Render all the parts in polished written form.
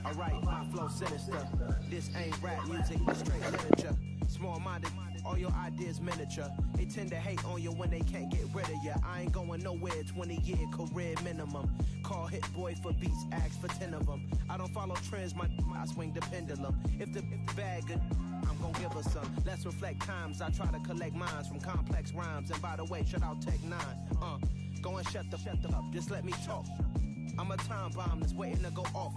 alright, my flow sinister. This ain't rap music, it's straight literature. Small-minded, all your ideas miniature. They tend to hate on you when they can't get rid of you. I ain't going nowhere, 20-year career minimum. Call Hit Boy for beats, ask for 10 of them. I don't follow trends, I swing the pendulum. If the bag good, I'm gon' give her some. Let's reflect times, I try to collect minds from complex rhymes. And by the way, shout out Tech 9. Go and shut the up, just let me talk. I'm a time bomb that's waiting to go off.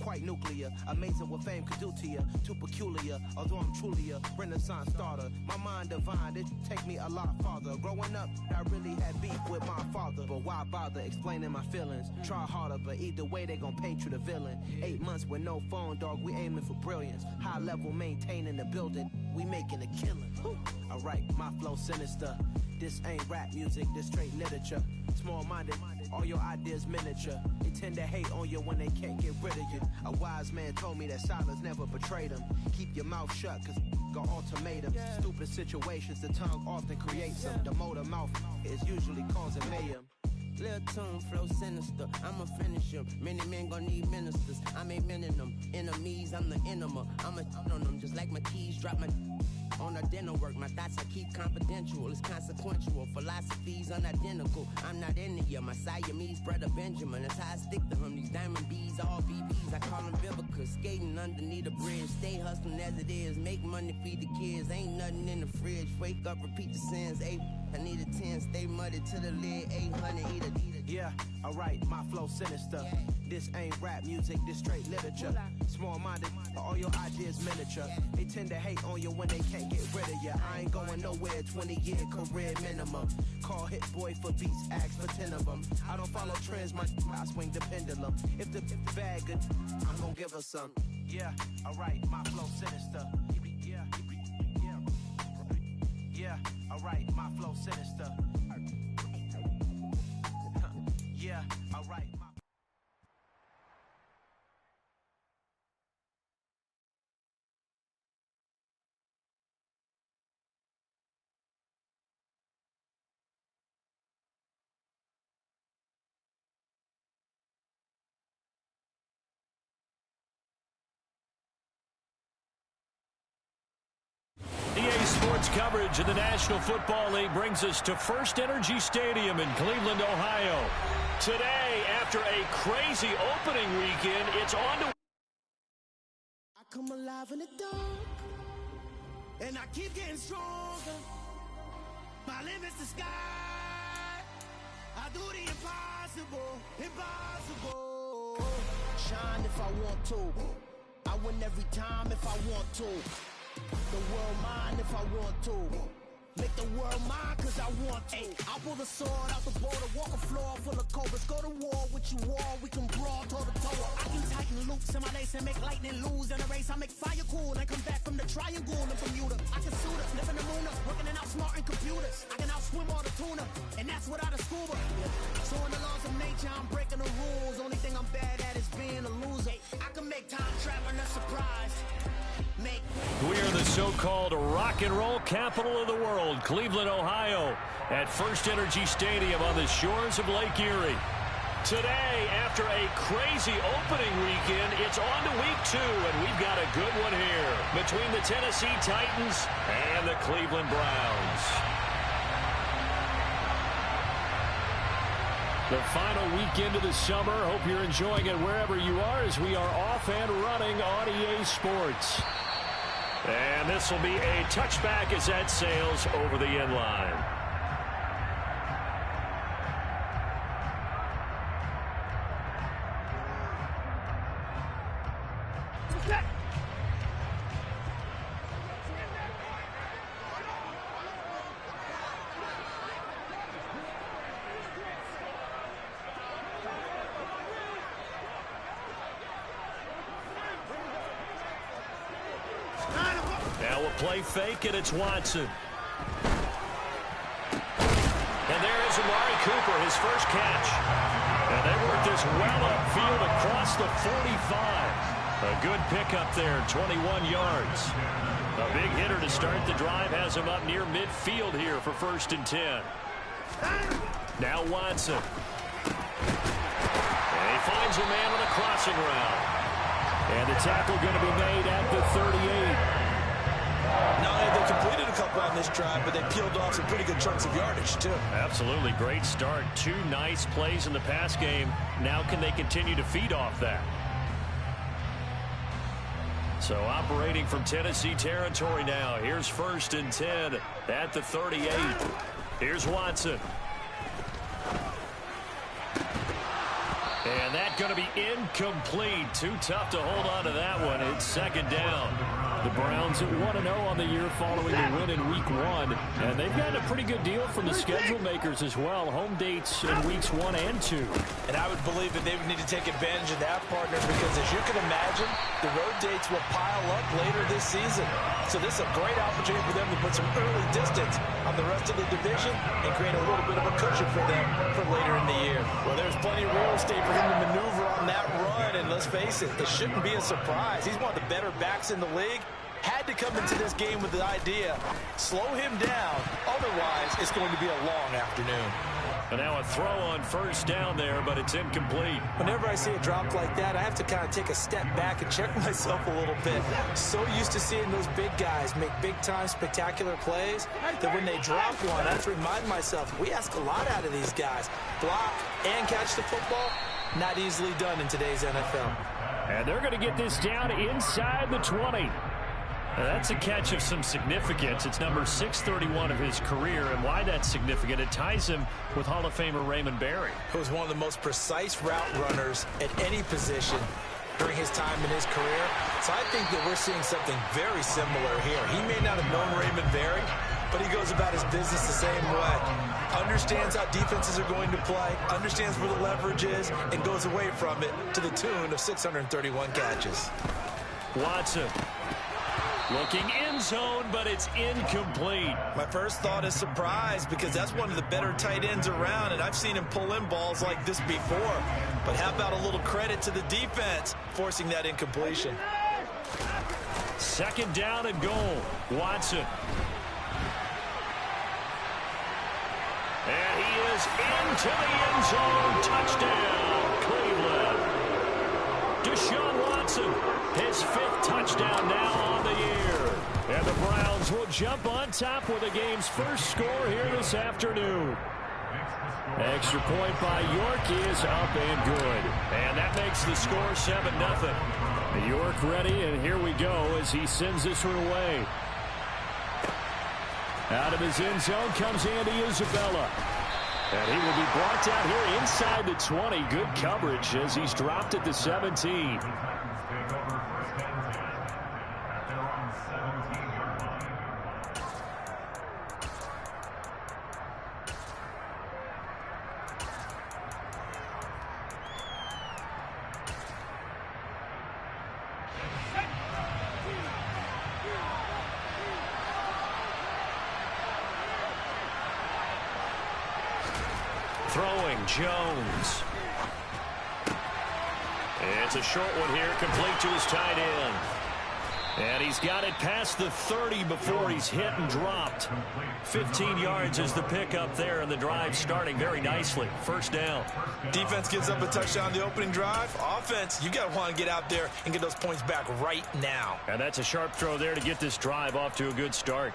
Quite nuclear, amazing what fame could do to you. Too peculiar, although I'm truly a renaissance starter. My mind divine, it take me a lot farther. Growing up, I really had beef with my father. But why bother explaining my feelings? Try harder, but either way they gon' paint you the villain. 8 months with no phone, dog, we aiming for brilliance. High level maintaining the building, we making a killing. Alright, my flow sinister. This ain't rap music, this straight literature. Small-minded, all your ideas miniature. They tend to hate on you when they can't get rid of you. A wise man told me that silence never betrayed him. Keep your mouth shut, cause got ultimatums. Stupid situations, the tongue often creates them. The motor mouth is usually causing mayhem. Lil' tune, flow sinister, I'ma finish him. Many men gon' need ministers, I'm aiming them. Enemies, I'm the enema. I'ma on them, just like my keys, drop my on a dinner work. My thoughts I keep confidential, it's consequential. Philosophies unidentical, I'm not into you. My Siamese brother Benjamin, that's how I stick to him. These diamond bees, all BBs, I call them Vivica. Skating underneath a bridge, stay hustling as it is. Make money, feed the kids, ain't nothing in the fridge. Wake up, repeat the sins, I need a 10, stay muddy to the lid, 800, eat a. Yeah, alright, my flow sinister. This ain't rap music, this straight literature. Small-minded, all your ideas miniature. They tend to hate on you when they can't get rid of you. I ain't going nowhere, 20-year career minimum. Call Hit Boy for beats, ask for 10 of them. I don't follow trends, I swing the pendulum. If the bag good, I'm gon' give her some. Yeah, alright, my flow sinister. Yeah, alright, my flow sinister. Yeah, alright. EA Sports coverage of the National Football League brings us to First Energy Stadium in Cleveland, Ohio. Today, after a crazy opening weekend, it's on to... I come alive in the dark, and I keep getting stronger. My limit's the sky. I do the impossible, impossible. Shine if I want to. I win every time if I want to. The world mine if I want to. Make the world mine cause I want to. I pull the sword out the border, walk a floor full of cobras. Go to war with you all, we can brawl toe to toe. I can tighten loops in my lace and make lightning lose in a race. I make fire cool and come back from the triangle in Bermuda. I can suit up, live in the moon up, working and outsmarting computers. I can outswim all the tuna, and that's without a scuba. So in the laws of nature, I'm breaking the rules. Only thing I'm bad at is being a loser. I can make time traveling a surprise. We are the so-called rock and roll capital of the world, Cleveland, Ohio, at First Energy Stadium on the shores of Lake Erie. Today, after a crazy opening weekend, it's on to week 2, and we've got a good one here between the Tennessee Titans and the Cleveland Browns. The final weekend of the summer. Hope you're enjoying it wherever you are as we are off and running on EA Sports. And this will be a touchback as that sails over the end line. Play fake, and it's Watson. And there is Amari Cooper, his first catch. And they work this well upfield across the 45. A good pickup there, 21 yards. A big hitter to start the drive has him up near midfield here for 1st and 10. Now Watson. And he finds a man on a crossing route. tackle going to be made at the 38. Not only have they completed a couple on this drive, but they peeled off some pretty good chunks of yardage, too. Absolutely. Great start. 2 nice plays in the pass game. Now can they continue to feed off that? So operating from Tennessee territory now. Here's 1st and 10 at the 38. Here's Watson. And that's going to be incomplete. Too tough to hold on to that one. It's 2nd down. The Browns at 1-0 on the year following the win in Week 1. And they've gotten a pretty good deal from the schedule makers as well. Home dates in Weeks 1 and 2. And I would believe that they would need to take advantage of that, partner, because as you can imagine, the road dates will pile up later this season. So this is a great opportunity for them to put some early distance on the rest of the division and create a little bit of a cushion for them for later in the year. Well, there's plenty of real estate for him to maneuver on that run, and let's face it, it shouldn't be a surprise. He's one of the better backs in the league. Had to come into this game with the idea, slow him down, otherwise it's going to be a long afternoon. And now a throw on 1st down there, but it's incomplete. Whenever I see a drop like that, I have to kind of take a step back and check myself a little bit. So used to seeing those big guys make big-time spectacular plays that when they drop one, I have to remind myself, we ask a lot out of these guys. Block and catch the football, not easily done in today's NFL. And they're going to get this down inside the 20. That's a catch of some significance. It's number 631 of his career, and why that's significant, it ties him with Hall of Famer Raymond Berry, who was one of the most precise route runners at any position during his time in his career. So I think that we're seeing something very similar here. He may not have known Raymond Berry, but he goes about his business the same way. Understands how defenses are going to play, understands where the leverage is, and goes away from it to the tune of 631 catches. Watson. Looking end zone, but it's incomplete. My first thought is surprise, because that's one of the better tight ends around, and I've seen him pull in balls like this before. But how about a little credit to the defense forcing that incompletion? 2nd down and goal. Watson. And he is into the end zone. Touchdown, Cleveland. Deshaun Watson, his 5th touchdown now on the year. And the Browns will jump on top with the game's first score here this afternoon. Extra point by York is up and good. And that makes the score 7-0. York ready, and here we go as he sends this one away. Out of his end zone comes Andy Isabella. And he will be brought down here inside the 20. Good coverage as he's dropped at the 17. Throwing Jones. It's a short one here, complete to his tight end. And he's got it past the 30 before he's hit and dropped. 15 yards is the pickup there, and the drive starting very nicely. 1st down. Defense gives up a touchdown on the opening drive. Offense, you got to want to get out there and get those points back right now. And that's a sharp throw there to get this drive off to a good start.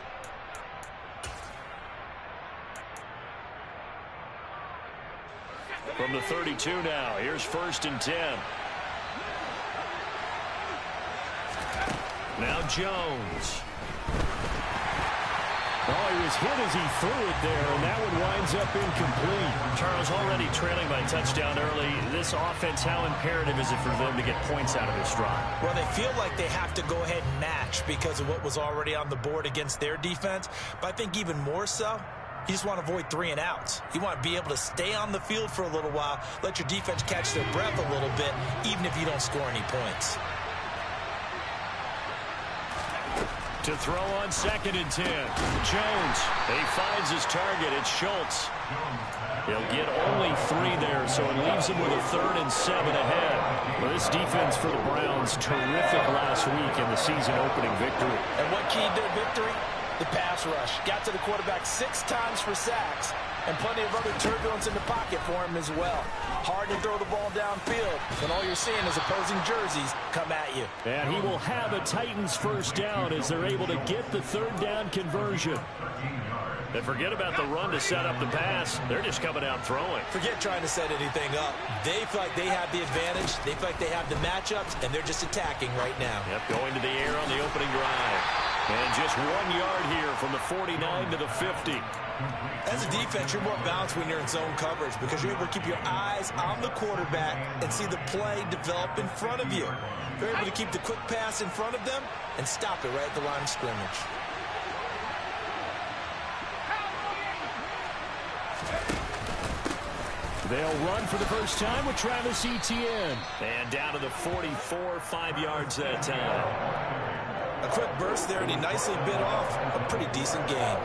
From the 32 now, here's 1st and 10. Now Jones. Oh, he was hit as he threw it there, and that one winds up incomplete. Charles, already trailing by touchdown early. This offense, how imperative is it for them to get points out of this drive? Well, they feel like they have to go ahead and match because of what was already on the board against their defense. But I think even more so, you just want to avoid 3 and outs. You want to be able to stay on the field for a little while, let your defense catch their breath a little bit, even if you don't score any points. To throw on 2nd and 10. Jones, he finds his target. It's Schultz. He'll get only 3 there, so it leaves him with a 3rd and 7 ahead. Well, this defense for the Browns, terrific last week in the season-opening victory. And what keyed their victory? the pass rush. Got to the quarterback 6 times for sacks, and plenty of other turbulence in the pocket for him as well. Hard to throw the ball downfield when all you're seeing is opposing jerseys come at you. And he will have a Titans first down as they're able to get the 3rd down conversion. And forget about the run to set up the pass. They're just coming out throwing. Forget trying to set anything up. They feel like they have the advantage. They feel like they have the matchups, and they're just attacking right now. Yep, going to the air on the opening drive. And just 1 yard here from the 49 to the 50. As a defense, you're more balanced when you're in zone coverage because you're able to keep your eyes on the quarterback and see the play develop in front of you. You're able to keep the quick pass in front of them and stop it right at the line of scrimmage. They'll run for the first time with Travis Etienne. And down to the 44, 5 yards that time. A quick burst there, and he nicely bit off a pretty decent gain.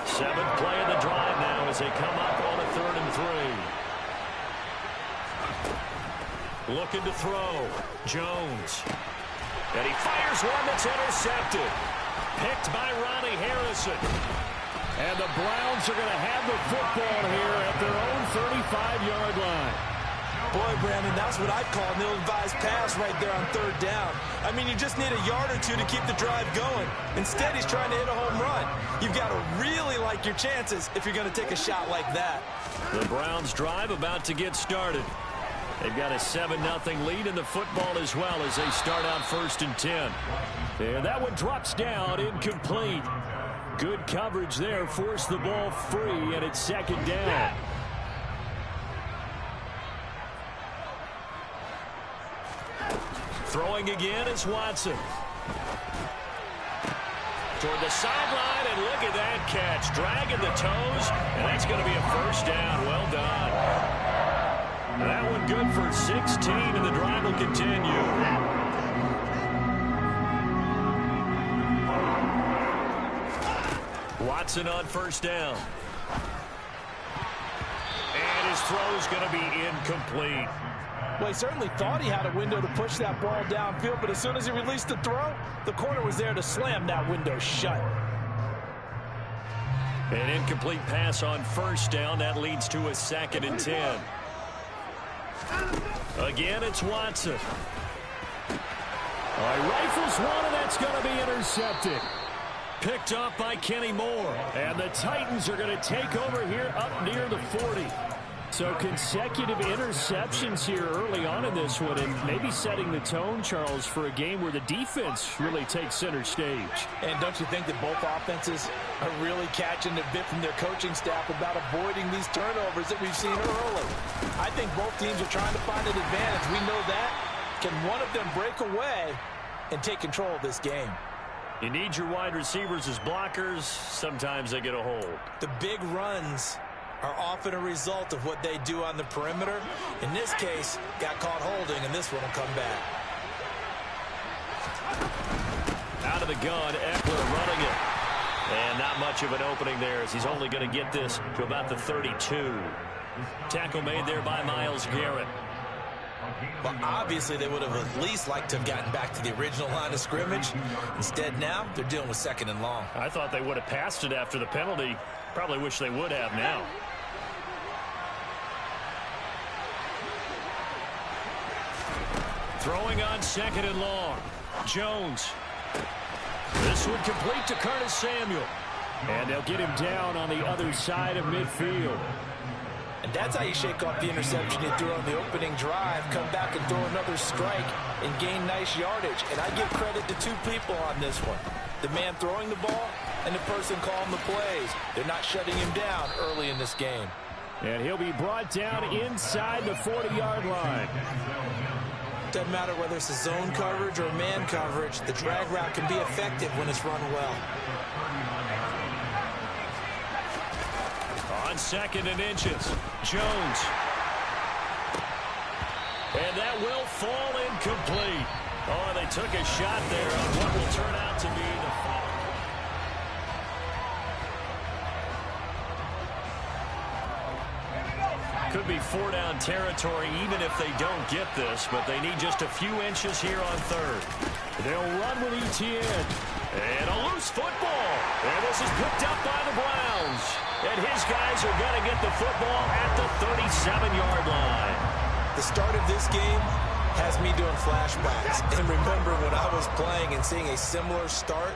7th play of the drive now as they come up on a 3rd and 3. Looking to throw. Jones. And he fires one that's intercepted. Picked by Ronnie Harrison. And the Browns are going to have the football here at their own 35-yard line. Boy, Brandon, that's what I'd call an ill-advised pass right there on 3rd down. I mean, you just need a yard or two to keep the drive going. Instead, he's trying to hit a home run. You've got to really like your chances if you're going to take a shot like that. The Browns drive about to get started. They've got a 7-0 lead in the football as well as they start out 1st and 10. And that one drops down, incomplete. Good coverage there, forced the ball free, and it's 2nd down. Throwing again is Watson. Toward the sideline, and look at that catch. Dragging the toes, and that's going to be a first down. Well done. That one good for 16, and the drive will continue. Watson on 1st down. And his throw is going to be incomplete. Well, he certainly thought he had a window to push that ball downfield, but as soon as he released the throw, the corner was there to slam that window shut. An incomplete pass on 1st down. That leads to a 2nd and 10. Again, it's Watson. All right, rifles one, and that's going to be intercepted. Picked off by Kenny Moore. And the Titans are going to take over here up near the 40. So consecutive interceptions here early on in this one, and maybe setting the tone, Charles, for a game where the defense really takes center stage. And don't you think that both offenses are really catching a bit from their coaching staff about avoiding these turnovers that we've seen early? I think both teams are trying to find an advantage. We know that. Can one of them break away and take control of this game? You need your wide receivers as blockers. Sometimes they get a hold. The big runs are often a result of what they do on the perimeter. In this case, got caught holding, and this one will come back. Out of the gun, Eckler running it. And not much of an opening there as he's only going to get this to about the 32. Tackle made there by Myles Garrett. Well, obviously they would have at least liked to have gotten back to the original line of scrimmage. Instead now, they're dealing with 2nd and long. I thought they would have passed it after the penalty. Probably wish they would have now. Throwing on 2nd and long. Jones. This one complete to Curtis Samuel. And they'll get him down on the other side of midfield. And that's how you shake off the interception you threw on the opening drive, come back and throw another strike and gain nice yardage. And I give credit to 2 people on this one. The man throwing the ball and the person calling the plays. They're not shutting him down early in this game. And he'll be brought down inside the 40-yard line. Doesn't matter whether it's a zone coverage or man coverage, the drag route can be effective when it's run well. On 2nd and inches, Jones. And that will fall incomplete. Oh, they took a shot there on what will turn out to be the fall. Could be 4-down territory even if they don't get this, but they need just a few inches here on third. They'll run with ETN. And a loose football. And this is picked up by the Browns. And his guys are going to get the football at the 37-yard line. The start of this game has me doing flashbacks. And remember when I was playing and seeing a similar start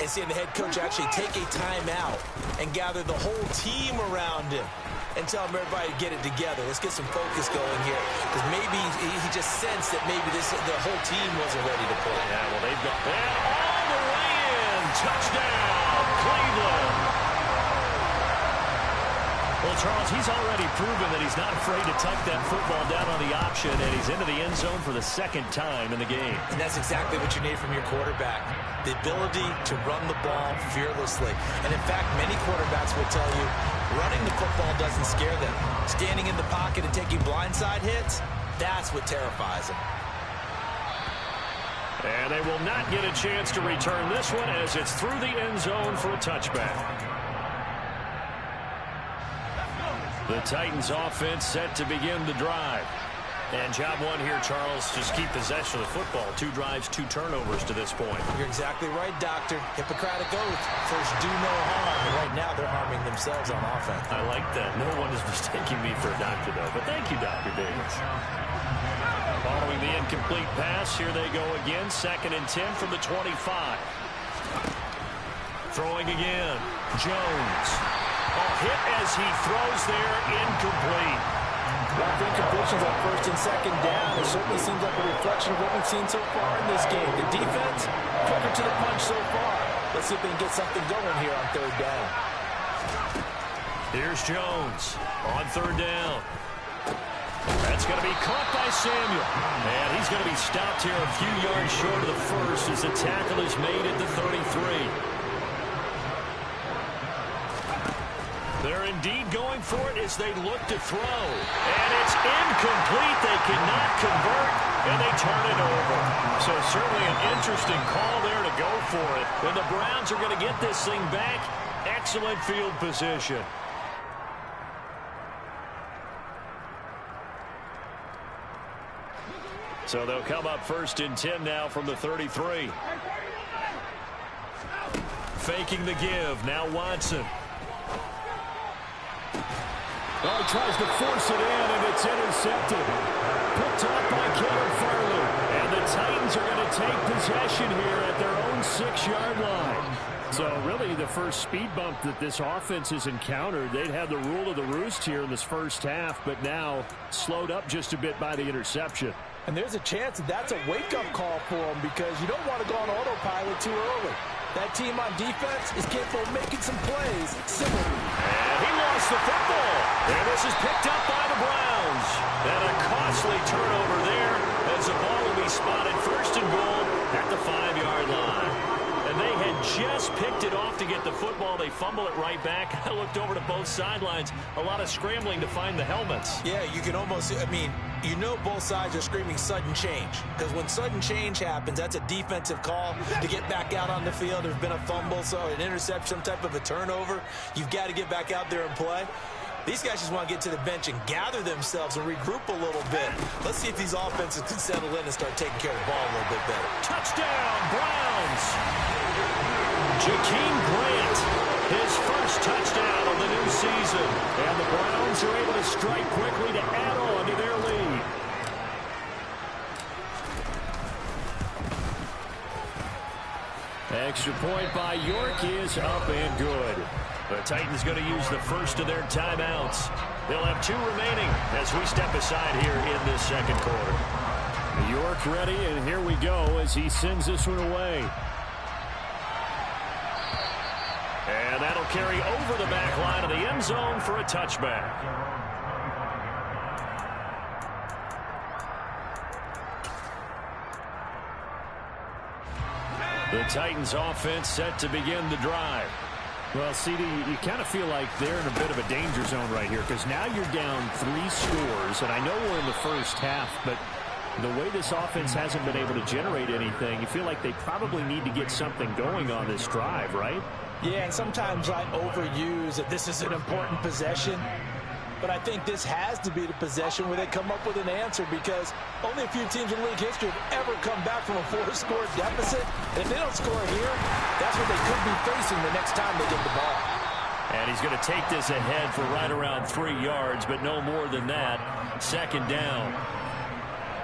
and seeing the head coach actually take a timeout and gather the whole team around him and tell everybody to get it together. Let's get some focus going here. Because maybe he just sensed that maybe the whole team wasn't ready to play. Yeah, well, they've got that all the way in. Touchdown, Cleveland. Well, Charles, he's already proven that he's not afraid to tuck that football down on the option, and he's into the end zone for the second time in the game. And that's exactly what you need from your quarterback. The ability to run the ball fearlessly. And in fact, many quarterbacks will tell you running the football doesn't scare them. Standing in the pocket and taking blindside hits, that's what terrifies them. And they will not get a chance to return this one as it's through the end zone for a touchback. The Titans offense set to begin the drive. And job one here, Charles, just keep possession of the football. 2 drives, 2 turnovers to this point. You're exactly right, Doctor. Hippocratic oath. First, do no harm. And right now, they're harming themselves on offense. I like that. No one is mistaking me for a doctor, though. But thank you, Dr. Davis. Following the incomplete pass, here they go again. 2nd and 10 from the 25. Throwing again. Jones. A hit as he throws there, incomplete. Well, I think completions on 1st and 2nd down. It certainly seems like a reflection of what we've seen so far in this game. The defense, quicker to the punch so far. Let's see if they can get something going here on 3rd down. Here's Jones on 3rd down. That's going to be caught by Samuel. And he's going to be stopped here a few yards short of the first as the tackle is made at the 33. They're indeed going for it as they look to throw. And it's incomplete. They cannot convert, and they turn it over. So certainly an interesting call there to go for it. And the Browns are going to get this thing back. Excellent field position. So they'll come up 1st and 10 now from the 33. Faking the give. Now Watson. Oh, he tries to force it in, and it's intercepted. Picked up by Caleb Farley. And the Titans are going to take possession here at their own 6-yard line. So really the first speed bump that this offense has encountered. They'd had the rule of the roost here in this first half, but now slowed up just a bit by the interception. And there's a chance that that's a wake-up call for them because you don't want to go on autopilot too early. That team on defense is capable of making some plays similarly. And he lost the football. And this is picked up by the Browns. And a costly turnover there as the ball will be spotted 1st and goal at the 5-yard line. And they had just picked it off to get the football. They fumble it right back. I looked over to both sidelines. A lot of scrambling to find the helmets. Yeah, you can almost, you know both sides are screaming sudden change. Because when sudden change happens, that's a defensive call to get back out on the field. There's been a fumble, so an interception, some type of a turnover. You've got to get back out there and play. These guys just want to get to the bench and gather themselves and regroup a little bit. Let's see if these offenses can settle in and start taking care of the ball a little bit better. Touchdown, Browns! Jakeem Grant, his first touchdown of the new season. And the Browns are able to strike quickly to add on to their lead. Extra point by York is up and good. The Titans going to use the first of their timeouts. They'll have 2 remaining as we step aside here in this 2nd quarter. York ready, and here we go as he sends this one away. And that'll carry over the back line of the end zone for a touchback. The Titans offense set to begin the drive. Well, CD, you kind of feel like they're in a bit of a danger zone right here because now you're down 3 scores, and I know we're in the first half, but the way this offense hasn't been able to generate anything, you feel like they probably need to get something going on this drive, right? Yeah, and sometimes I overuse that this is an important possession. but I think this has to be the possession where they come up with an answer, because only a few teams in league history have ever come back from a 4-score deficit. And if they don't score here, that's what they could be facing the next time they get the ball. And he's going to take this ahead for right around 3 yards, but no more than that. Second down.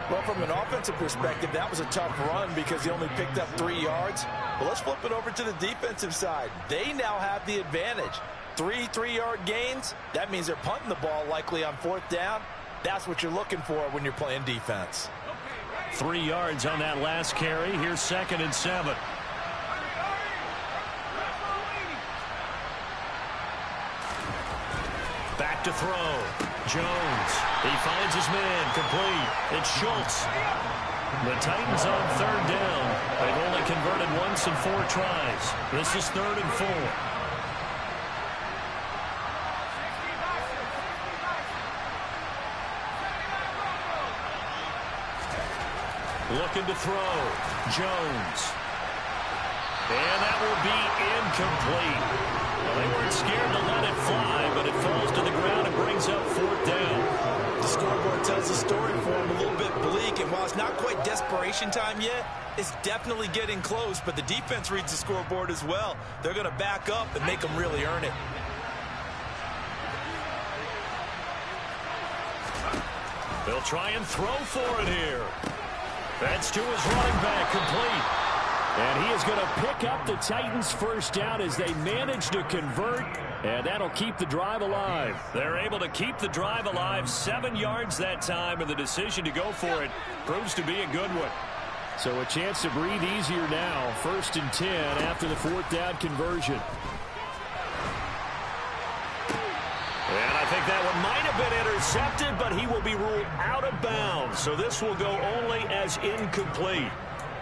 Well, from an offensive perspective, that was a tough run because he only picked up 3 yards. But let's flip it over to the defensive side. They now have the advantage. 3 3-yard gains, that means they're punting the ball likely on 4th down. That's what you're looking for when you're playing defense. 3 yards on that last carry. Here's 2nd and 7. Back to throw. Jones. He finds his man. Complete. It's Schultz. The Titans on 3rd down. They've only converted once in 4 tries. This is 3rd and 4. Looking to throw. Jones. And that will be incomplete. Well, they weren't scared to let it fly, but it falls to the ground and brings up 4th down. The scoreboard tells the story for him, a little bit bleak, and while it's not quite desperation time yet, it's definitely getting close, but the defense reads the scoreboard as well. They're going to back up and make them really earn it. They'll try and throw for it here. That's to his running back, complete. And he is going to pick up the Titans' first down as they manage to convert, and that'll keep the drive alive. They're able to keep the drive alive, 7 yards that time, and the decision to go for it proves to be a good one. So a chance to breathe easier now. 1st and 10 after the 4th down conversion. And I think that one might have been intercepted, but he will be ruled out of bounds. So this will go only as incomplete.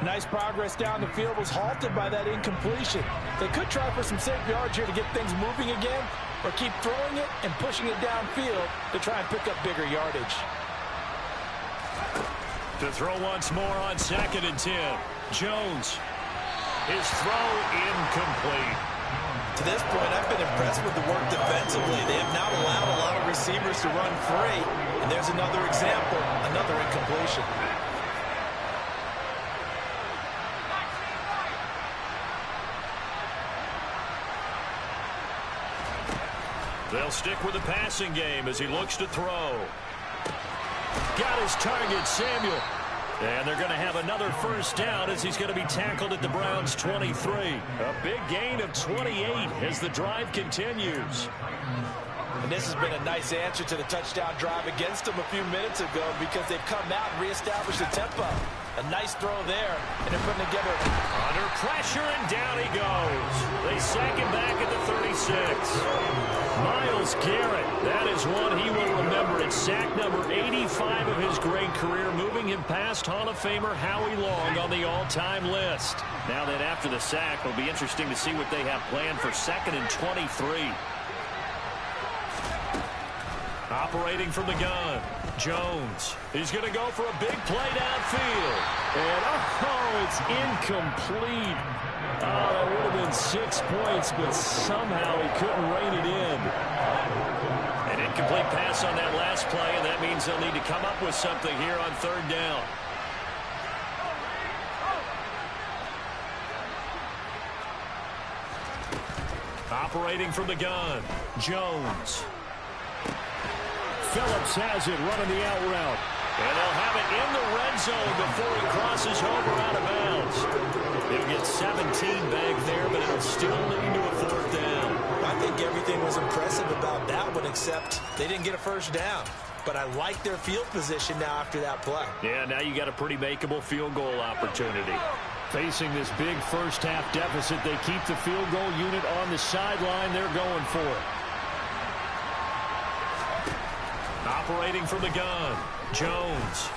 Nice progress down the field, was halted by that incompletion. They could try for some safe yards here to get things moving again, or keep throwing it and pushing it downfield to try and pick up bigger yardage. To throw once more on 2nd and 10. Jones. His throw incomplete. To this point, I've been impressed with the work defensively. They have not allowed a lot of receivers to run free. And there's another example, another incompletion. They'll stick with the passing game as he looks to throw. Got his target, Samuel. And they're going to have another first down as he's going to be tackled at the Browns' 23. A big gain of 28 as the drive continues. And this has been a nice answer to the touchdown drive against them a few minutes ago, because they've come out and reestablished the tempo. A nice throw there, and they're putting together. Under pressure, and down he goes. They sack him back at the 36. Myles Garrett, that is one he will remember. It's sack number 85 of his great career, moving him past Hall of Famer Howie Long on the all-time list. Now that after the sack, it'll be interesting to see what they have planned for 2nd and 23. Operating from the gun, Jones. He's going to go for a big play downfield. And, it's incomplete. That would have been 6 points, but somehow he couldn't rein it in. An incomplete pass on that last play, and that means they'll need to come up with something here on 3rd down. Operating from the gun, Jones. Phillips has it running the out route. And they'll have it in the red zone before he crosses over out of bounds. He'll get 17 back there, but it'll still lead to a 4th down. I think everything was impressive about that one, except they didn't get a first down. But I like their field position now after that play. Yeah, now you got a pretty makeable field goal opportunity. Facing this big first-half deficit, they keep the field goal unit on the sideline. They're going for it. Operating from the gun, Jones.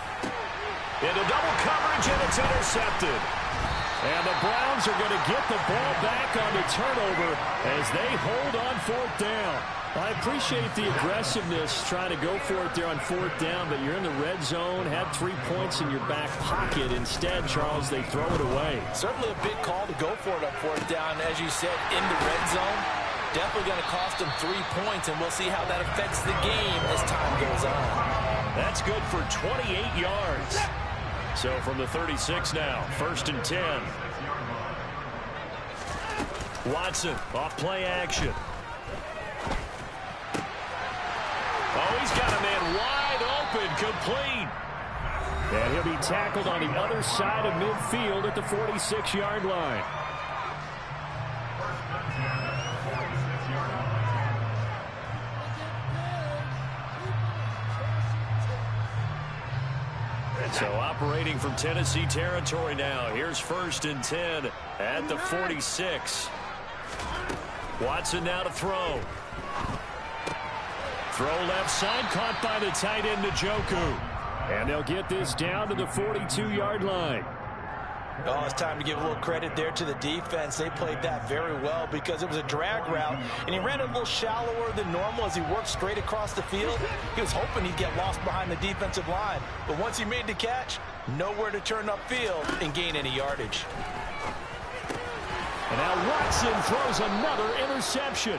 Into double coverage, and it's intercepted. And the Browns are going to get the ball back on the turnover as they hold on 4th down. I appreciate the aggressiveness trying to go for it there on 4th down, but you're in the red zone, had 3 points in your back pocket. Instead, Charles, they throw it away. Certainly a big call to go for it on 4th down, as you said, in the red zone. Definitely going to cost them 3 points, and we'll see how that affects the game as time goes on. That's good for 28 yards. So from the 36 now, 1st and 10. Watson off play action. Oh, he's got a man wide open, complete. And he'll be tackled on the other side of midfield at the 46-yard line. So operating from Tennessee territory now. Here's 1st and 10 at the 46. Watson now to throw. Throw left side, caught by the tight end Njoku. And they'll get this down to the 42-yard line. Oh, it's time to give a little credit there to the defense. They played that very well because it was a drag route, and he ran a little shallower than normal as he worked straight across the field. He was hoping he'd get lost behind the defensive line, but once he made the catch, nowhere to turn upfield and gain any yardage. And now Watson throws another interception.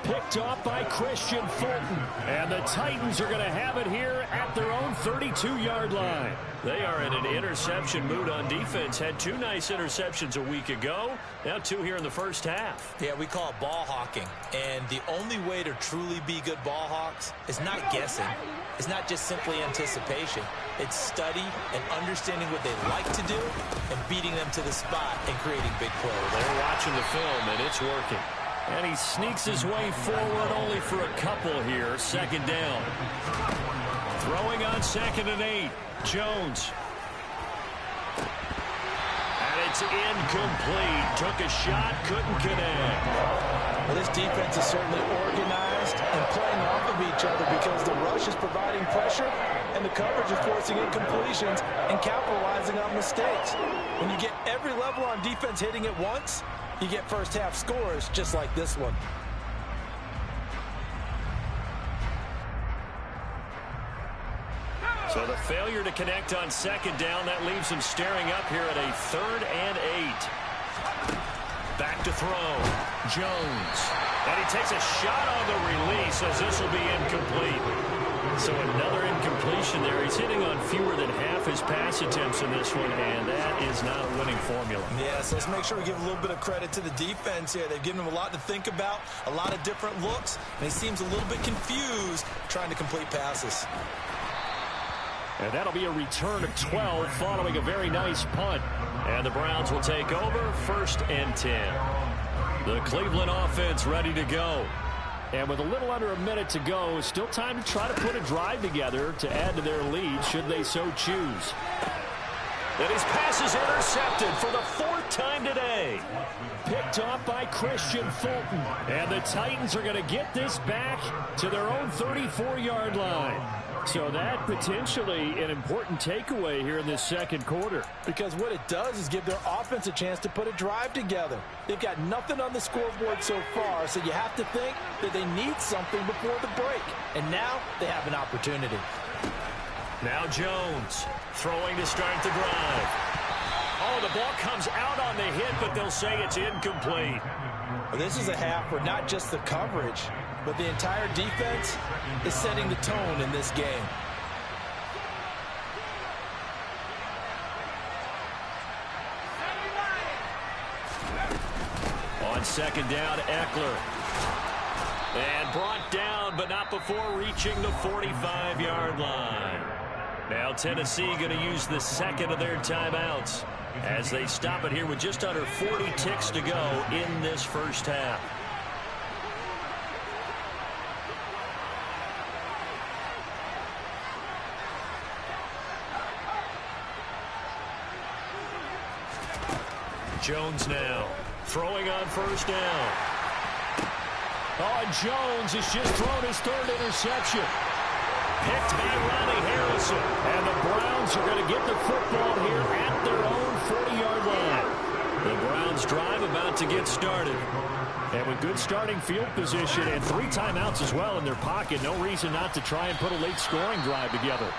Picked off by Christian Fulton. And the Titans are going to have it here at their own 32-yard line. They are in an interception mood on defense. Had 2 nice interceptions a week ago. Now 2 here in the first half. Yeah, we call it ball hawking. And the only way to truly be good ball hawks is not guessing. It's not just simply anticipation. It's study and understanding what they like to do and beating them to the spot and creating big plays. They're watching the film, and it's working. And he sneaks his way forward only for a couple here. 2nd down. Throwing on 2nd and 8. Jones. And it's incomplete. Took a shot, couldn't connect. Well, this defense is certainly organized and playing off of each other because the rush is providing pressure and the coverage is forcing incompletions and capitalizing on mistakes. When you get every level on defense hitting at once, you get first half scores just like this one. So the failure to connect on 2nd down, that leaves him staring up here at a 3rd and 8. Back to throw. Jones. And he takes a shot on the release as this will be incomplete. So another incompletion there. He's hitting on fewer than half his pass attempts in this one, and that is not a winning formula. Yeah, so let's make sure we give a little bit of credit to the defense here. They've given him a lot to think about, a lot of different looks, and he seems a little bit confused trying to complete passes. And that'll be a return of 12 following a very nice punt. And the Browns will take over 1st and 10. The Cleveland offense ready to go. And with a little under a minute to go, still time to try to put a drive together to add to their lead should they so choose. And his pass is intercepted for the 4th time today. Picked off by Christian Fulton. And the Titans are going to get this back to their own 34-yard line. So that potentially an important takeaway here in this 2nd quarter. Because what it does is give their offense a chance to put a drive together. They've got nothing on the scoreboard so far, so you have to think that they need something before the break. And now they have an opportunity. Now Jones throwing to start the drive. Oh, the ball comes out on the hit, but they'll say it's incomplete. Well, this is a half where not just the coverage, but the entire defense is setting the tone in this game. On 2nd down, Eckler. And brought down, but not before reaching the 45-yard line. Now Tennessee going to use the 2nd of their timeouts as they stop it here with just under 40 ticks to go in this first half. Jones now throwing on 1st down. Oh, and Jones has just thrown his 3rd interception. Picked by Ronnie Harrison. And the Browns are going to get the football here at their own 40-yard line. The Browns drive about to get started. And with good starting field position and 3 timeouts as well in their pocket, no reason not to try and put a late scoring drive together.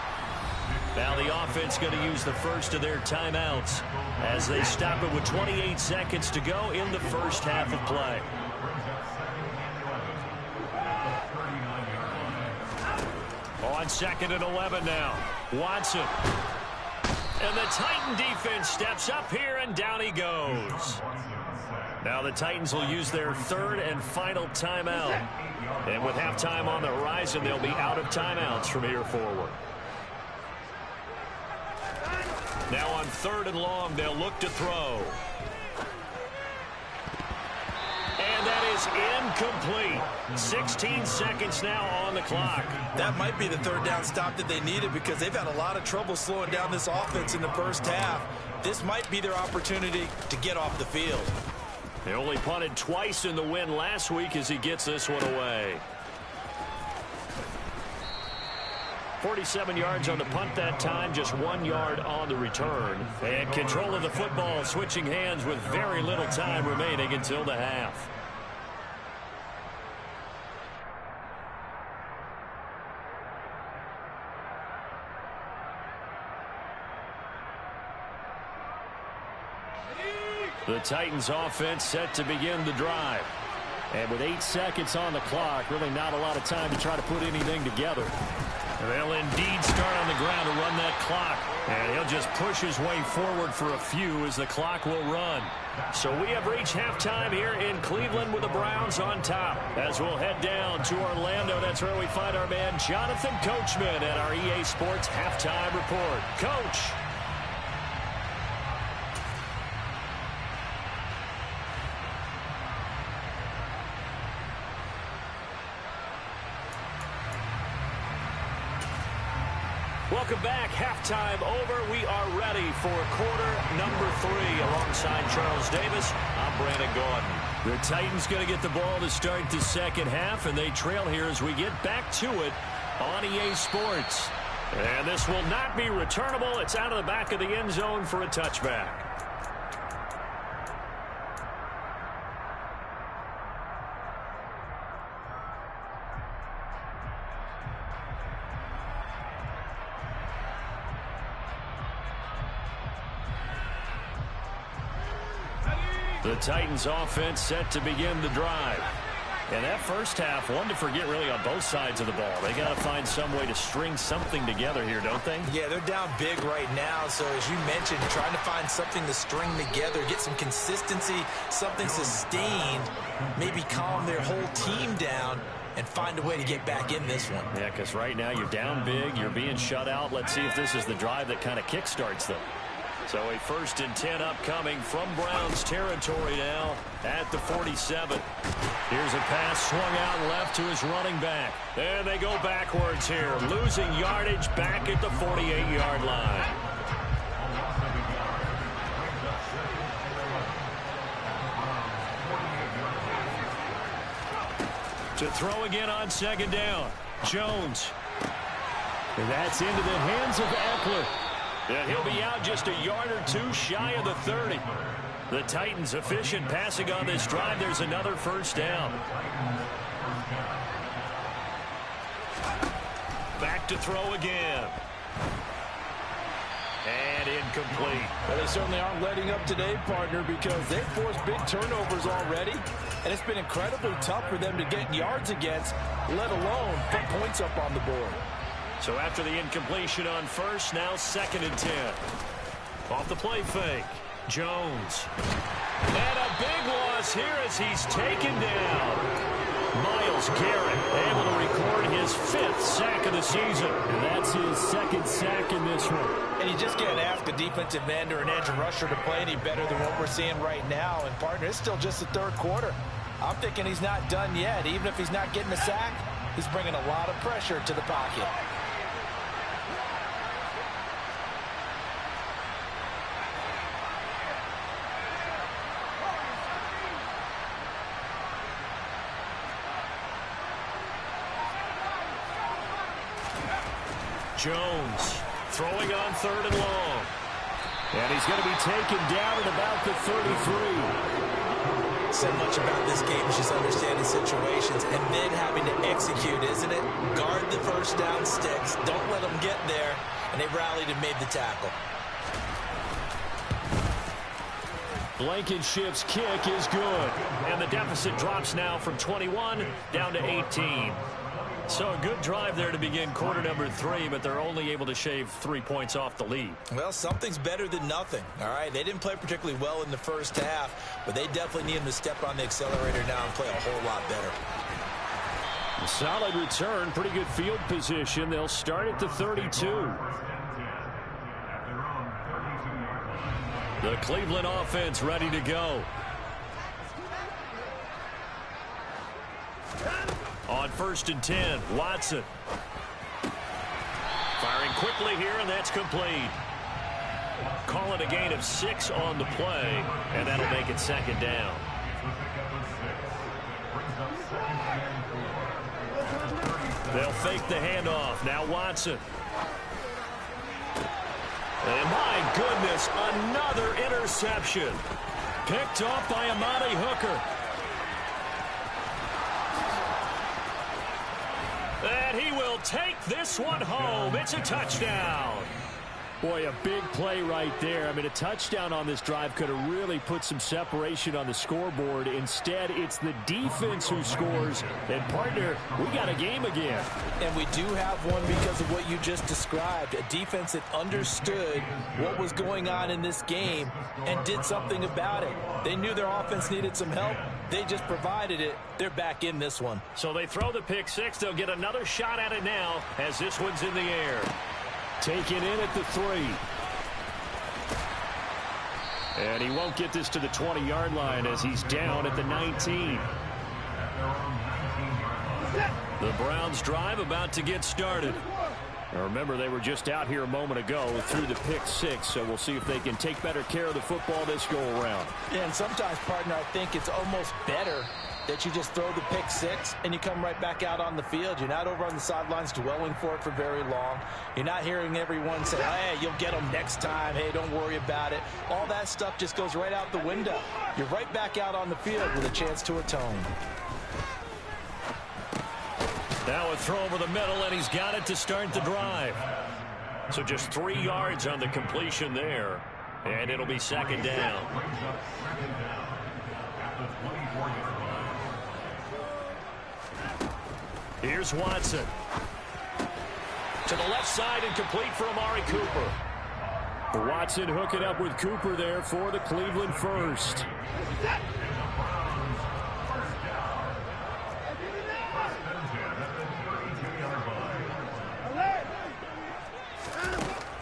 Now the offense going to use the 1st of their timeouts as they stop it with 28 seconds to go in the first half of play. 2nd and 11 now. Watson. And the Titan defense steps up here, and down he goes. Now the Titans will use their 3rd and final timeout. And with halftime on the horizon, they'll be out of timeouts from here forward. Now on 3rd and long, they'll look to throw. And that is incomplete. 16 seconds now on the clock. That might be the 3rd down stop that they needed because they've had a lot of trouble slowing down this offense in the first half. This might be their opportunity to get off the field. They only punted twice in the win last week as he gets this one away. 47 yards on the punt that time, just 1 yard on the return. And control of the football switching hands with very little time remaining until the half. The Titans offense set to begin the drive. And with 8 seconds on the clock, really not a lot of time to try to put anything together. They'll indeed start on the ground to run that clock. And he'll just push his way forward for a few as the clock will run. So we have reached halftime here in Cleveland with the Browns on top. As we'll head down to Orlando, that's where we find our man Jonathan Coachman at our EA Sports Halftime Report. Coach. Welcome back. Halftime over. We are ready for quarter number 3. Alongside Charles Davis, I'm Brandon Gordon. The Titans going to get the ball to start the second half, and they trail here as we get back to it on EA Sports. And this will not be returnable. It's out of the back of the end zone for a touchback. The Titans offense set to begin the drive. And that first half, one to forget really on both sides of the ball. They got to find some way to string something together here, don't they? Yeah, they're down big right now. So as you mentioned, trying to find something to string together, get some consistency, something sustained, maybe calm their whole team down and find a way to get back in this one. Yeah, because right now you're down big, you're being shut out. Let's see if this is the drive that kind of kickstarts them. So a 1st and 10 upcoming from Browns territory now at the 47. Here's a pass swung out left to his running back. And they go backwards here, losing yardage back at the 48-yard line. To throw again on 2nd down. Jones. And that's into the hands of Eckler. And he'll be out just a yard or 2 shy of the 30. The Titans efficient passing on this drive. There's another 1st down. Back to throw again. And incomplete. Well, they certainly aren't letting up today, partner, because they've forced big turnovers already. And it's been incredibly tough for them to get yards against, let alone put points up on the board. So after the incompletion on 1st, now 2nd and 10. Off the play fake. Jones. And a big loss here as he's taken down. Myles Garrett able to record his 5th sack of the season. And that's his 2nd sack in this one. And you just can't ask a defensive end or an edge rusher to play any better than what we're seeing right now. And, partner, it's still just the 3rd quarter. I'm thinking he's not done yet. Even if he's not getting a sack, he's bringing a lot of pressure to the pocket. Jones throwing on 3rd and long. And he's going to be taken down at about the 33. So much about this game is just understanding situations and then having to execute, isn't it? Guard the 1st down sticks. Don't let them get there. And they rallied and made the tackle. Blankenship's kick is good. And the deficit drops now from 21 down to 18. So a good drive there to begin quarter number 3, but they're only able to shave 3 points off the lead. Well, something's better than nothing, all right? They didn't play particularly well in the first half, but they definitely need them to step on the accelerator now and play a whole lot better. A solid return, pretty good field position. They'll start at the 32. The Cleveland offense ready to go. On 1st and 10, Watson. Firing quickly here, and that's complete. Call it a gain of 6 on the play, and that'll make it 2nd down. They'll fake the handoff. Now Watson. And my goodness, another interception. Picked off by Amani Hooker. And he will take this one home. It's a touchdown. Boy, a big play right there. I mean, a touchdown on this drive could have really put some separation on the scoreboard. Instead, it's the defense who scores. And, partner, we got a game again. And we do have one because of what you just described. A defense that understood what was going on in this game and did something about it. They knew their offense needed some help. They just provided it. They're back in this one. So they throw the pick 6. They'll get another shot at it now as this one's in the air. Taken in at the 3. And he won't get this to the 20-yard line as he's down at the 19. The Browns drive about to get started. Now remember, they were just out here a moment ago through the pick 6, so we'll see if they can take better care of the football this go around. Yeah, and sometimes, partner, I think it's almost better that you just throw the pick 6 and you come right back out on the field. You're not over on the sidelines dwelling for it for very long. You're not hearing everyone say, hey, you'll get them next time. Hey, don't worry about it. All that stuff just goes right out the window. You're right back out on the field with a chance to atone. Now a throw over the middle, and he's got it to start the drive. So just 3 yards on the completion there, and it'll be 2nd down. Here's Watson. To the left side and complete for Amari Cooper. Watson hooking up with Cooper there for the Cleveland first.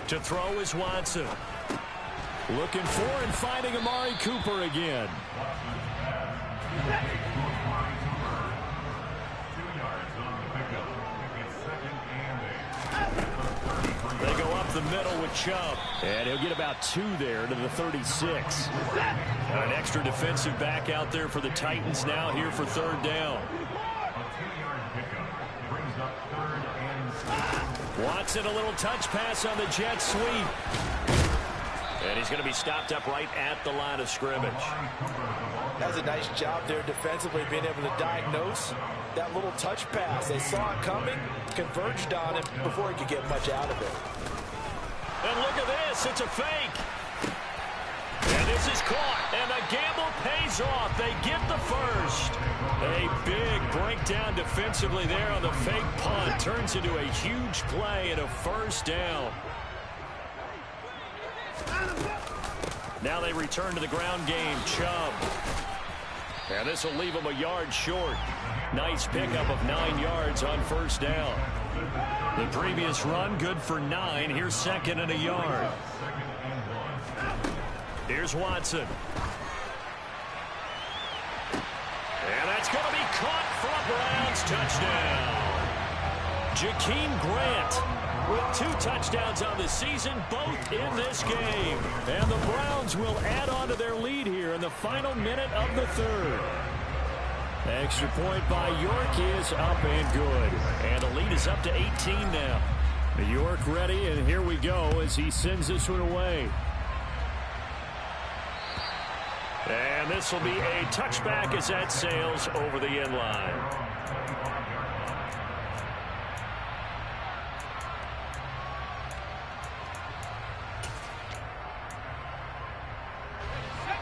To throw is Watson. Looking for and finding Amari Cooper again. They go up the middle with Chubb. And he'll get about 2 there to the 36. An extra defensive back out there for the Titans now here for 3rd down. Watson, a little touch pass on the jet sweep. And he's going to be stopped up right at the line of scrimmage. That's a nice job there defensively, being able to diagnose that little touch pass. They saw it coming, converged on it before he could get much out of it. And look at this. It's a fake. And this is caught. And the gamble pays off. They get the first. A big breakdown defensively there on the fake punt. Turns into a huge play and a 1st down. Now they return to the ground game. Chubb. And this will leave him a yard short. Nice pickup of 9 yards on 1st down. The previous run good for 9. Here's 2nd and a yard. Here's Watson. And that's going to be caught for a Browns touchdown. Jakeem Grant with 2 touchdowns on the season, both in this game. And the Browns will add on to their lead here in the final minute of the 3rd. Extra point by York is up and good. And the lead is up to 18 now. York ready, and here we go as he sends this one away. And this will be a touchback as that sails over the end line.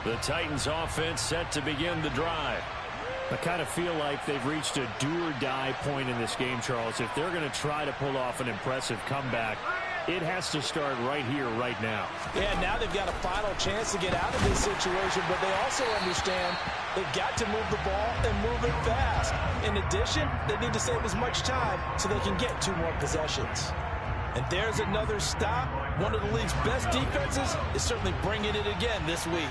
The Titans offense set to begin the drive. I kind of feel like they've reached a do-or-die point in this game, Charles. If they're going to try to pull off an impressive comeback, it has to start right here, right now. Yeah, now they've got a final chance to get out of this situation, but they also understand they've got to move the ball and move it fast. In addition, they need to save as much time so they can get 2 more possessions. And there's another stop. One of the league's best defenses is certainly bringing it again this week.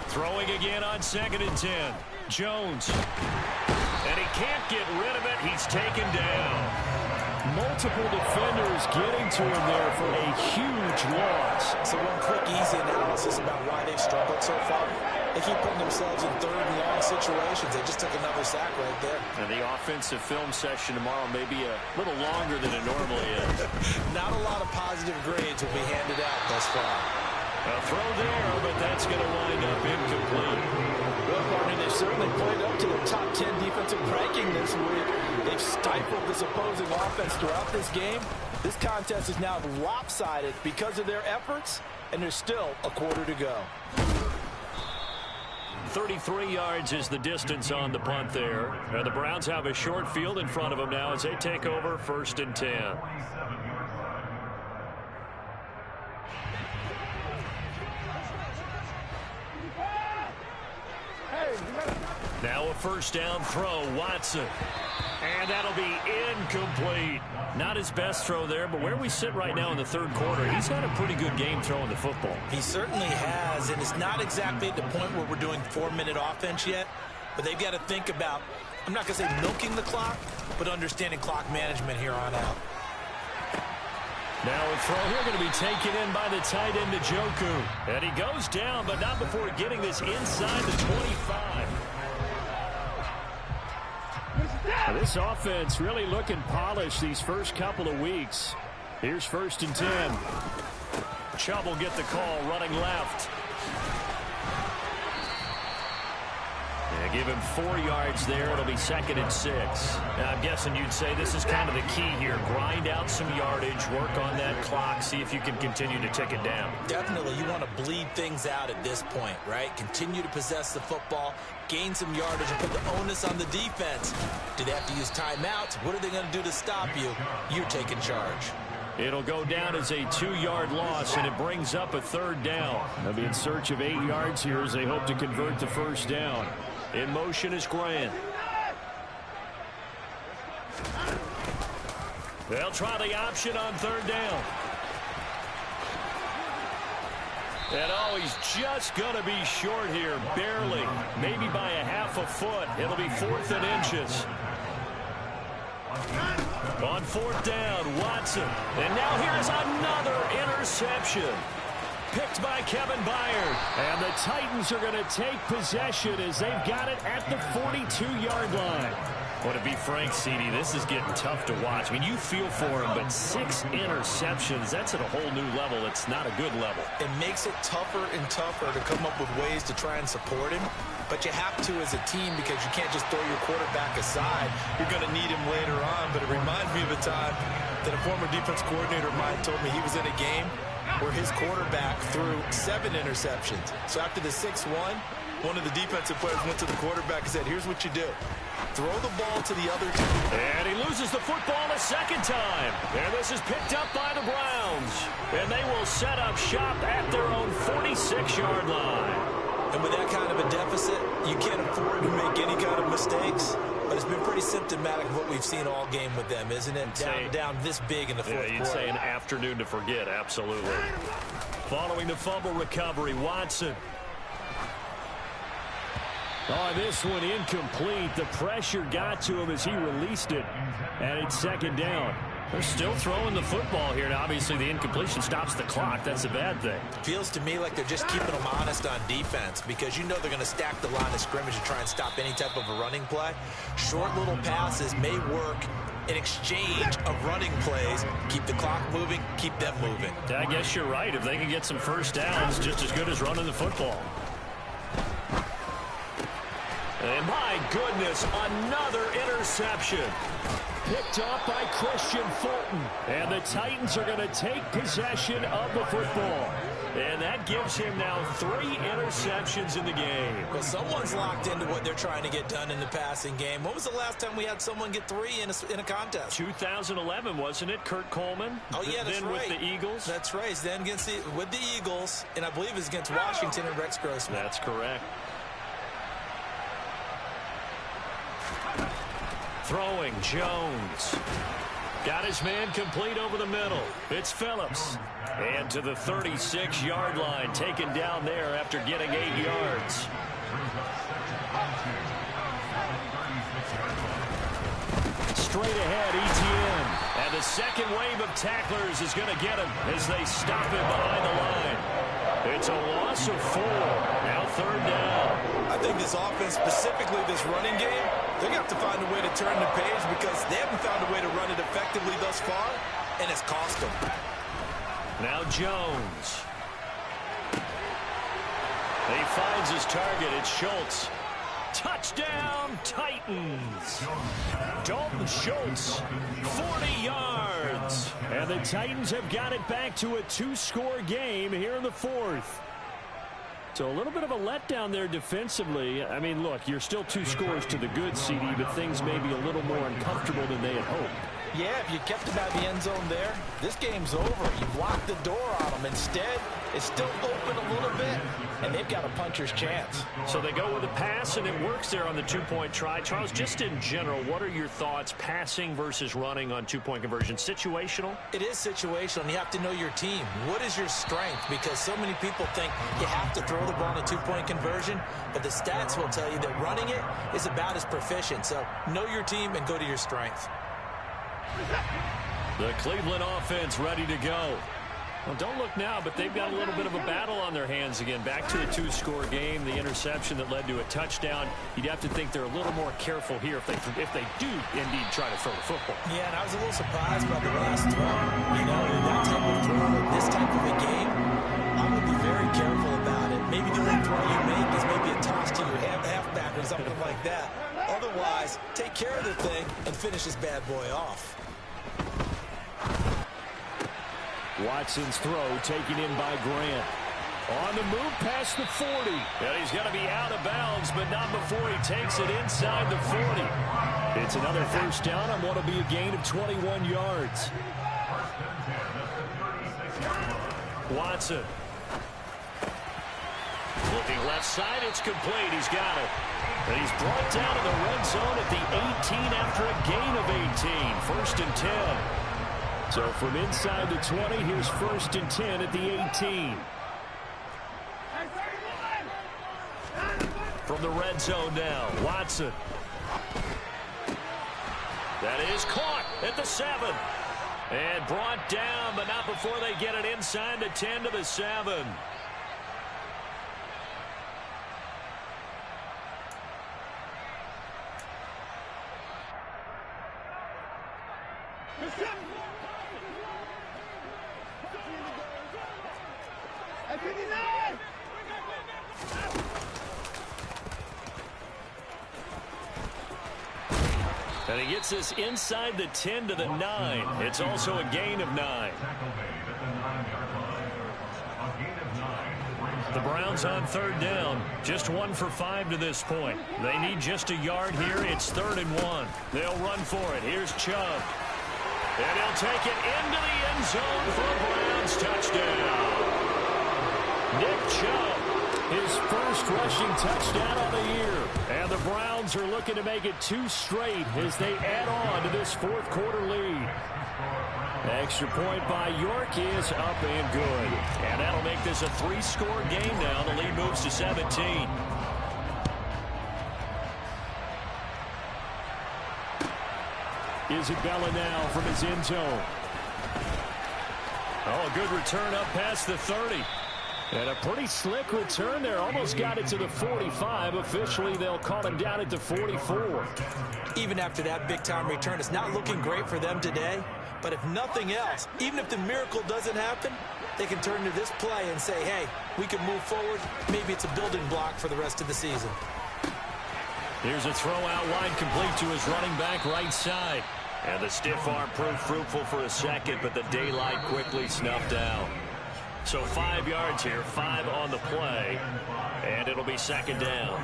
Throwing again on 2nd and 10. Jones. And he can't get rid of it. He's taken down. Multiple defenders getting to him there for a huge loss. So one quick, easy analysis about why they've struggled so far. They keep putting themselves in 3rd and long situations. They just took another sack right there. And the offensive film session tomorrow may be a little longer than it normally is. Not a lot of positive grades will be handed out thus far. A throw there, but that's going to wind up incomplete. Well, partner, they've certainly played up to the top 10 defensive ranking this week. They've stifled this opposing offense throughout this game. This contest is now lopsided because of their efforts, and there's still a quarter to go. 33 yards is the distance on the punt there. And the Browns have a short field in front of them now as they take over 1st and 10. Now a 1st down throw, Watson. And that'll be incomplete. Not his best throw there, but where we sit right now in the 3rd quarter, he's had a pretty good game throwing the football. He certainly has, and it's not exactly at the point where we're doing 4-minute offense yet, but they've got to think about, I'm not going to say milking the clock, but understanding clock management here on out. Now a throw here going to be taken in by the tight end, Njoku. And he goes down, but not before getting this inside the 25. This offense really looking polished these first couple of weeks. Here's 1st and 10. Chubb will get the call running left. And give him 4 yards there. It'll be 2nd and 6. Now, I'm guessing you'd say this is kind of the key here. Grind out some yardage, work on that clock, see if you can continue to tick it down. Definitely, you want to bleed things out at this point, right? Continue to possess the football, gain some yardage, and put the onus on the defense. Do they have to use timeouts? What are they going to do to stop you? You're taking charge. It'll go down as a 2-yard loss, and it brings up a 3rd down. They'll be in search of 8 yards here as they hope to convert the 1st down. In motion is Grant. They'll try the option on 3rd down. And oh, he's just going to be short here, barely. Maybe by a half a foot. It'll be 4th and inches. On 4th down, Watson. And now here's another interception. Picked by Kevin Byard. And the Titans are going to take possession as they've got it at the 42-yard line. Well, to be frank, CD, this is getting tough to watch. I mean, you feel for him, but 6 interceptions, that's at a whole new level. It's not a good level. It makes it tougher and tougher to come up with ways to try and support him. But you have to as a team because you can't just throw your quarterback aside. You're going to need him later on. But it reminds me of a time that a former defense coordinator of mine told me he was in a game where his quarterback threw 7 interceptions. So after the 6-1, one of the defensive players went to the quarterback and said, here's what you do. Throw the ball to the other team. And he loses the football a 2nd time. And this is picked up by the Browns. And they will set up shop at their own 46-yard line. And with that kind of a deficit, you can't afford to make any kind of mistakes. But it's been pretty symptomatic of what we've seen all game with them, isn't it? Down this big in the 4th quarter. You'd say an afternoon to forget, absolutely. Following the fumble recovery, Watson. Oh, this one incomplete. The pressure got to him as he released it. And it's 2nd down. They're still throwing the football here. Now, obviously, the incompletion stops the clock. That's a bad thing. Feels to me like they're just keeping them honest on defense because you know they're going to stack the line of scrimmage and try and stop any type of a running play. Short little passes may work in exchange of running plays. Keep the clock moving, keep them moving. I guess you're right. If they can get some 1st downs, just as good as running the football. And my goodness, another interception. Picked off by Christian Fulton. And the Titans are going to take possession of the football. And that gives him now 3 interceptions in the game. Well, someone's locked into what they're trying to get done in the passing game. When was the last time we had someone get 3 in a contest? 2011, wasn't it? Kurt Coleman? Oh, yeah, that's then right. With the Eagles? That's right. Then with the Eagles, and I believe it's against Washington and Rex Grossman. That's correct. Throwing, Jones. Got his man complete over the middle. It's Phillips. And to the 36-yard line, taken down there after getting 8 yards. Straight ahead, Etienne. And the second wave of tacklers is going to get him as they stop him behind the line. It's a loss of 4. Now 3rd down. I think this offense, specifically this running game, they're going to have to find a way to turn the page because they haven't found a way to run it effectively thus far, and it's cost them. Now Jones. He finds his target. It's Schultz. Touchdown, Titans. Dalton Schultz, 40 yards. And the Titans have got it back to a 2-score game here in the 4th. So a little bit of a letdown there defensively. I mean, look, you're still 2 scores to the good, CD, but things may be a little more uncomfortable than they had hoped. Yeah, if you kept them out of the end zone there, this game's over. You've locked the door on them. Instead, it's still open a little bit, and they've got a puncher's chance. So they go with a pass, and it works there on the 2-point try. Charles, just in general, what are your thoughts passing versus running on 2-point conversion? Situational? It is situational, and you have to know your team. What is your strength? Because so many people think you have to throw the ball in a 2-point conversion, but the stats will tell you that running it is about as proficient. So know your team and go to your strength. The Cleveland offense ready to go. Well, don't look now, but they've got a little bit of a battle on their hands again. Back to a 2-score game. The interception that led to a touchdown. You'd have to think they're a little more careful here if they do indeed try to throw the football. Yeah, and I was a little surprised by the last throw. You know, that type of throw in this type of a game, I would be very careful about it. Maybe the only throw you make is maybe a toss to your halfback or something like that. Otherwise, take care of the thing and finish this bad boy off. Watson's throw taken in by Grant. On the move past the 40. And he's going to be out of bounds, but not before he takes it inside the 40. It's another 1st down on what will be a gain of 21 yards. Watson. Looking left side, it's complete. He's got it. And he's brought down to the red zone at the 18 after a gain of 18. 1st and 10. So from inside the 20, here's 1st and 10 at the 18. From the red zone now, Watson. That is caught at the 7. And brought down, but not before they get it inside the 10 to the 7. And he gets this inside the 10 to the 9. It's also a gain of 9. The Browns on 3rd down. Just 1 for 5 to this point. They need just a yard here. It's 3rd and 1. They'll run for it. Here's Chubb. And he'll take it into the end zone for a Browns touchdown. Nick Chubb, his 1st rushing touchdown of the year. And the Browns are looking to make it 2 straight as they add on to this 4th quarter lead. Extra point by York is up and good. And that'll make this a 3-score game now. The lead moves to 17. Isabella now from his end zone. Oh, a good return up past the 30. And a pretty slick return there. Almost got it to the 45. Officially, they'll call him down at the 44. Even after that big-time return, it's not looking great for them today. But if nothing else, even if the miracle doesn't happen, they can turn to this play and say, hey, we can move forward. Maybe it's a building block for the rest of the season. Here's a throw out wide, complete to his running back right side. And the stiff arm proved fruitful for a second, but the daylight quickly snuffed out. So 5 yards here, 5 on the play, and it'll be second down.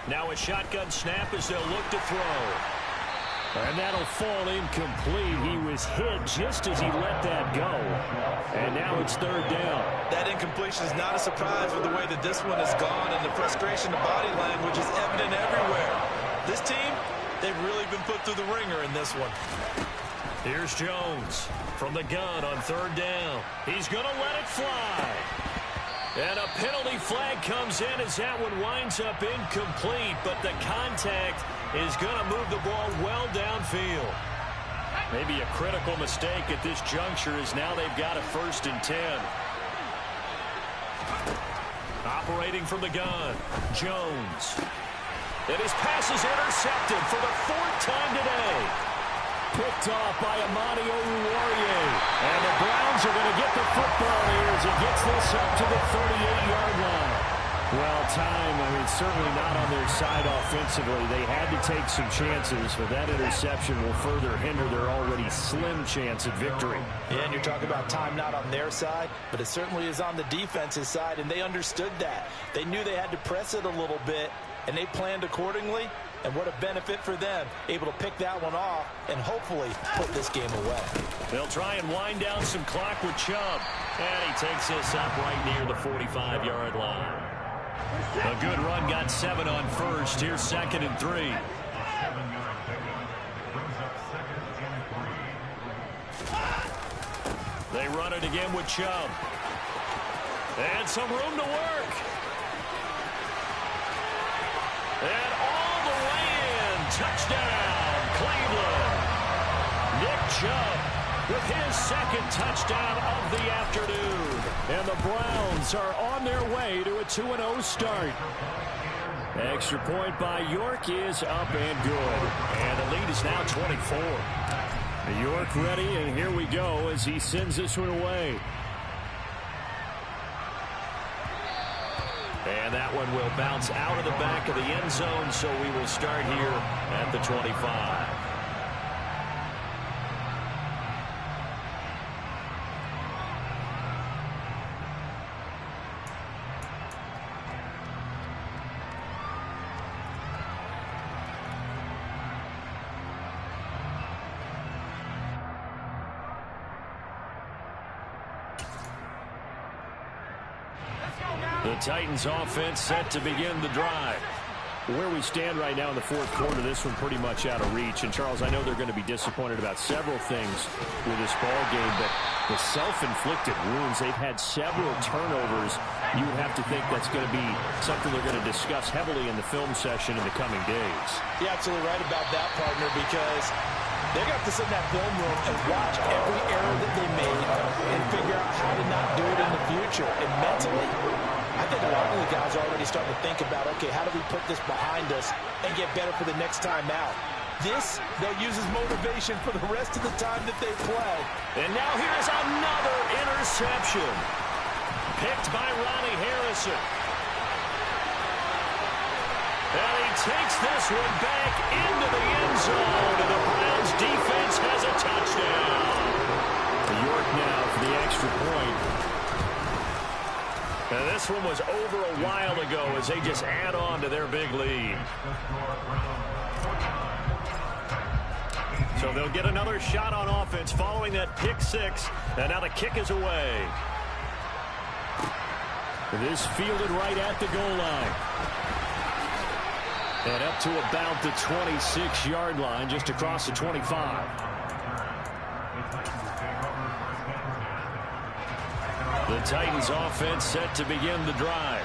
Now a shotgun snap as they'll look to throw. And that'll fall incomplete. He was hit just as he let that go. And now it's third down. That incompletion is not a surprise with the way that this one has gone, and the frustration of body language is evident everywhere. This team, they've really been put through the ringer in this one. Here's Jones from the gun on third down. He's going to let it fly. And a penalty flag comes in as that one winds up incomplete, but the contact is going to move the ball well downfield. Maybe a critical mistake at this juncture as now they've got a 1st and 10. Operating from the gun, Jones. And his pass is intercepted for the 4th time today. Picked off by Amani Oruwariye. And the Browns are going to get the football here as he gets this up to the 38-yard line. Well, certainly not on their side offensively. They had to take some chances, but that interception will further hinder their already slim chance at victory. Yeah, and you're talking about time not on their side, but it certainly is on the defense's side, and they understood that. They knew they had to press it a little bit, and they planned accordingly. And what a benefit for them, able to pick that one off and hopefully put this game away. They'll try and wind down some clock with Chubb. And he takes this up right near the 45-yard line. A good run, got 7 on first. Here's 2nd and 3. They run it again with Chubb. And some room to work. And all the way in. Touchdown, Cleveland. Nick Chubb with his 2nd touchdown of the afternoon. And the Browns are on their way to a 2-0 start. Extra point by York is up and good. And the lead is now 24. York ready, and here we go as he sends this one away. And that one will bounce out of the back of the end zone, so we will start here at the 25. The Titans offense set to begin the drive. Where we stand right now in the 4th quarter, this one pretty much out of reach. And, Charles, I know they're going to be disappointed about several things with this ball game, but the self-inflicted wounds, they've had several turnovers. You would have to think that's going to be something they're going to discuss heavily in the film session in the coming days. You're absolutely right about that, partner, because they're going to have to sit in that film room and watch every error that they made and figure out how to not do it in the future. And mentally, I think a lot of the guys are already starting to think about, okay, how do we put this behind us and get better for the next time out? This, they'll use as motivation for the rest of the time that they play. And now here's another interception. Picked by Ronnie Harrison. And he takes this one back into the end zone, and the Browns defense has a touchdown. York now for the extra point. And this one was over a while ago as they just add on to their big lead. So they'll get another shot on offense following that pick 6. And now the kick is away. This fielded right at the goal line. And up to about the 26-yard line, just across the 25. The Titans offense set to begin the drive.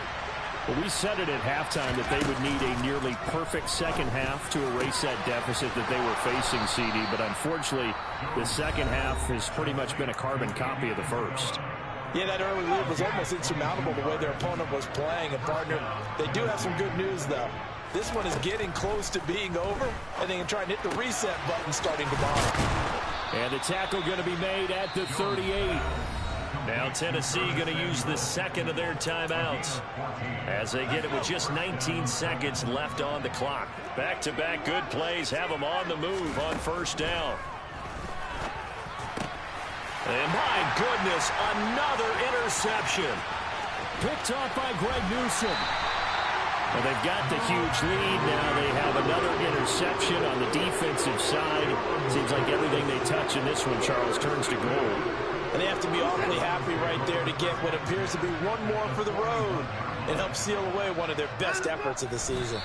Well, we said it at halftime that they would need a nearly perfect second half to erase that deficit that they were facing, CD. But unfortunately, the second half has pretty much been a carbon copy of the first. Yeah, that early lead was almost insurmountable the way their opponent was playing. And, partner, they do have some good news, though. This one is getting close to being over, and they can try and hit the reset button starting tomorrow. And the tackle going to be made at the 38. Now Tennessee going to use the second of their timeouts as they get it with just 19 seconds left on the clock. Back-to-back good plays have them on the move on first down. And my goodness, another interception. Picked off by Greg Newsome. Well, they've got the huge lead. Now they have another interception on the defensive side. Seems like everything they touch in this one, Charles, turns to gold. And they have to be awfully happy right there to get what appears to be one more for the road and help seal away one of their best efforts of the season.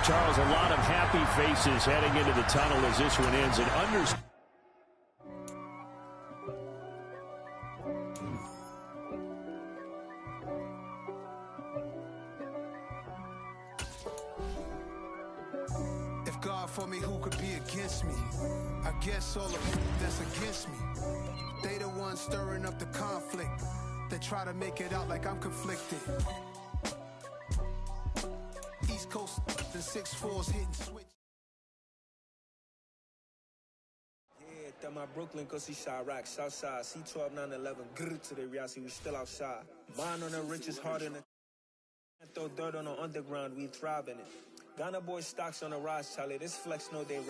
Charles, a lot of happy faces heading into the tunnel as this one ends. And If God for me, who could be against me? I guess all of that's against me. They the ones stirring up the conflict. They try to make it out like I'm conflicted. East Coast and 6'4's hitting switch. Yeah, that my Brooklyn, cause he shot rock, Southside, C12, 911, grrr to the reality, we still outside. Mine on the richest heart in the throw dirt on the underground, we thrive in it. Ghana boy stocks on the rise, Charlie, this flex know they ready.